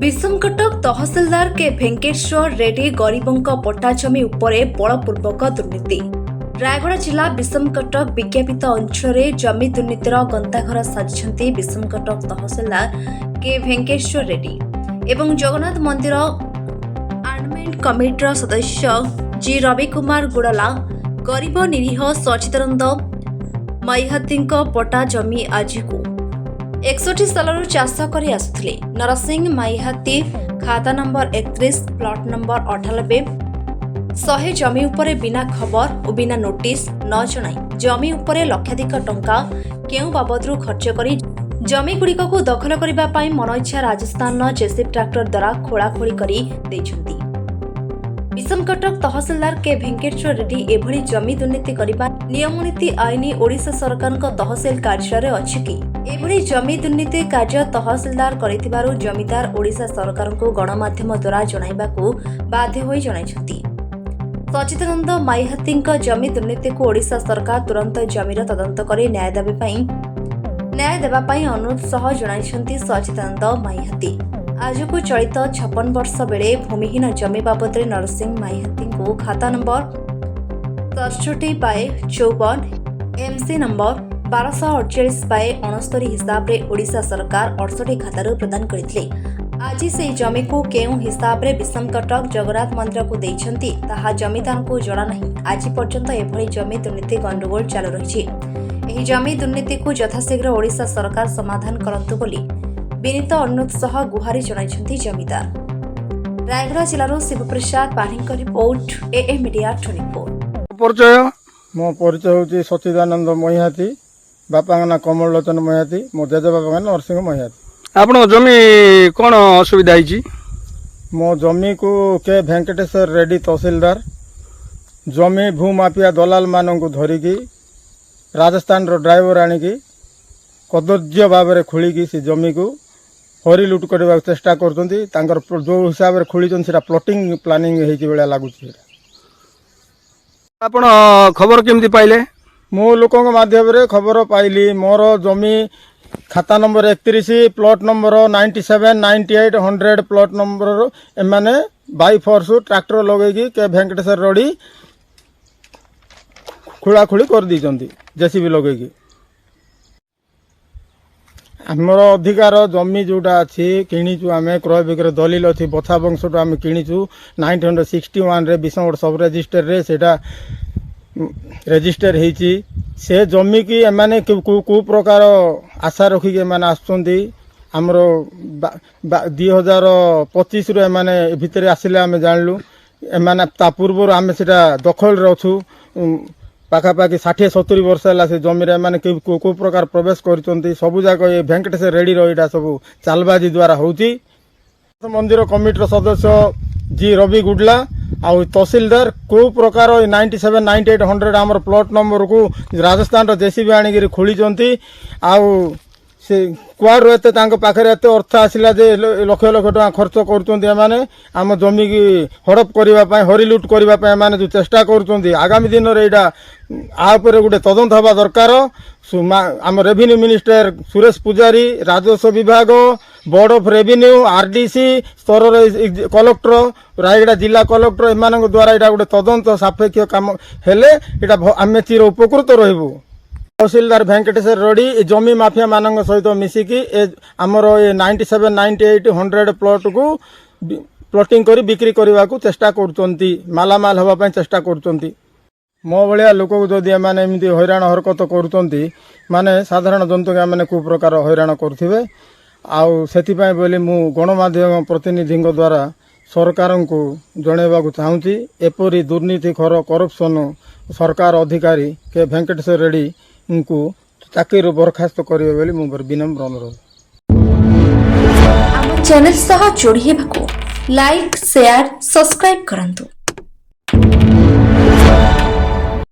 विषमकटक तहसिलदार के भेंकेश्वर रेड्डी गरीबों पट्टा जमी उपरे बलपूर्वक दुर्नीति। रायगड़ा जिला विषमकटक विज्ञापित अंचल जमी दुर्नीतिर गंताघर साजिଛନ୍ତି विषमकटक तहसिलदार के भेंकेश्वर रेड्डी एवं जगन्नाथ मंदिर आर्नमेंट कमिटीर सदस्य जी रवि कुमार गुड़ला गरीब निरीह सचिदानंद मईहाती पट्टा जमी आज को 61 सालू चाष कर आसुले। नरसिंह माईहाती खाता नंबर 31 प्लॉट नंबर 98 100 जमी उपरे बिना खबर और बिना नोटिस न जणाई जमी उपरे लक्षाधिक टंका केउ बाबदरू खर्च करी जमी गुड़िक को दखल करने पाई मन इच्छा राजस्थान जेसीबी ट्रैक्टर द्वारा खोलाखोली करी देछंती। विषमकटक तहसिलदार के भेंकेश्वर रेड्डी एभली जमी दुर्नीति करने नियम नीति आईन ओडिशा सरकार तहसिल कार्यालय अछि कि एभली जमी दुर्नीति कार्य तहसिलदार करिथिबारु जमीदार ओडिशा सरकार को गणमाध्यम द्वारा जणाइबाकू बाध्य होई जणाइछंती। सचिदानंद माईहाती जमी दुर्नीति को ओडिशा सरकार तुरंत जमीर तदंत कर न्याय देबा पई अनुरोध सह जणाइछंती सचिदानंद माईहाती। आज को चलित 56 वर्ष बेले भूमिहीन जमी बाबद नरसिंह माईहाती को खाता नंबर 67/54 MC नंबर 1248/69 हिसाब रे ओडिशा सरकार 68 खातार प्रदान करथिले। आज से जमी को केउ हिसाब रे विषमकटक जगन्नाथ मंदिर को देइछंती ताहा जमीदार को जणा नहीं। आज पर्यंत एभली जमी दुर्नीति गंडगोल चालू रहिछि। एही जमी दुर्नीति को यथाशीघ्र ओडिशा सरकार समाधान करंतु बोली विनीत अनुरोध सह गुहारी जणाइछंती जमीदार। रायगड़ा जिलारो शिवप्रसाद पाढ़ीଙ୍କ रिपोर्ट AA मीडिया 24। परिचय मो परिचय होची सचिदानंद मईहाती बापा ना कमल लोचन मईहाती मो जेजे बापा ना नरसिंह मईहाती। आपण जमी कोन असुविधा हिची? मो जमी को के भेंकटेश्वर रेड्डी तहसीलदार जमी भूमाफिया दलाल मानक धरिकी राजस्थान रो ड्राइवर आनिकी कदर्य भाव में खोलिकी से जमी को हरी लुट करने चेष्टा कर जो हिसाब से खोली से प्लॉटिंग प्लानिंग होगा लगुच। आपण खबर केमती पाइले? मो लोकों माध्यम खबर पाइली मोर जमी खाता number 31 plot number 97 98 100 plot number एमाने बाई फोर्स ट्रैक्टर लगे के भेंकटेश्वर रेड्डी खोलाखोली कर दी जेसीबी लगे। आमर अधिकार जमी जोटा अच्छी किणीचु आम क्रय विक्रय दलिल अच्छी बछा वंश आम किणीचु 1961 रे विषमगढ़ सब रेजिस्टर रे सेटा रेजिस्टर होती से जमी की एमाने को प्रकार आशा रखिक एमाने आसुचंती आमर 2025 रु एमाने भितर आसिले आम जानलु एमाने ता पूर्व आम सेटा दखल रे अछु पाखापाखि 60-70 वर्ष है से जमी मैंने को प्रकार प्रवेश कर सबू जाक ये भेंकटेश्वर रेड्डी रहा सब चालबाजी द्वारा होची। मंदिर कमिटीर सदस्य जी रवि गुडला आउ तहसीलदार को प्रकार 97 98 100 आमर प्लॉट नंबर को राजस्थान जेसीबी आनिक खोली आउ से कुआड़ एत पाखे एत अर्थ आसला जे लक्ष लक्ष टका खर्च करें आम जमी की हड़प करने हरी लुट करने जो चेष्टा कर आगामी दिन में यहाँ गोटे तदंत हवा दरकार। आम रेवेन्यू मिनिस्टर सुरेश पूजारी राजस्व विभाग बोर्ड ऑफ रेवेन्यू RDC स्तर कलेक्टर रायगड़ा जिला कलेक्टर एम द्वारा यहाँ गोटे तदंत सापेक्ष काम हेले आम चिर उपकृत रही। तहसीलदार भेंकटेश्वर रेड्डी जमी माफिया मान सहित मिसिकी आमर ये 97 98 100 प्लॉट को प्लॉटिंग करी बिक्री करने को चेष्टा कर मालामाल होगा चेष्टा कर मो भाया लोक जदि मैंने एमती हैरान हरकत करुँच माने साधारण जंतु मैंने को प्रकार हैरान करुवे आउ बोली मु गणमाध्यम प्रतिनिधि द्वारा सरकार को जनवाक चाहूँगी एपरी दुर्नीतिखोर करप्शन सरकार अधिकारी के भेंकटेश्वर रेड्डी को चाकरी बरखास्त करेंगे बोली मोर विनम्र अनुरोध। आम चैनल सह जोड़ी हेबाकू लाइक शेयर सब्सक्राइब करंतु।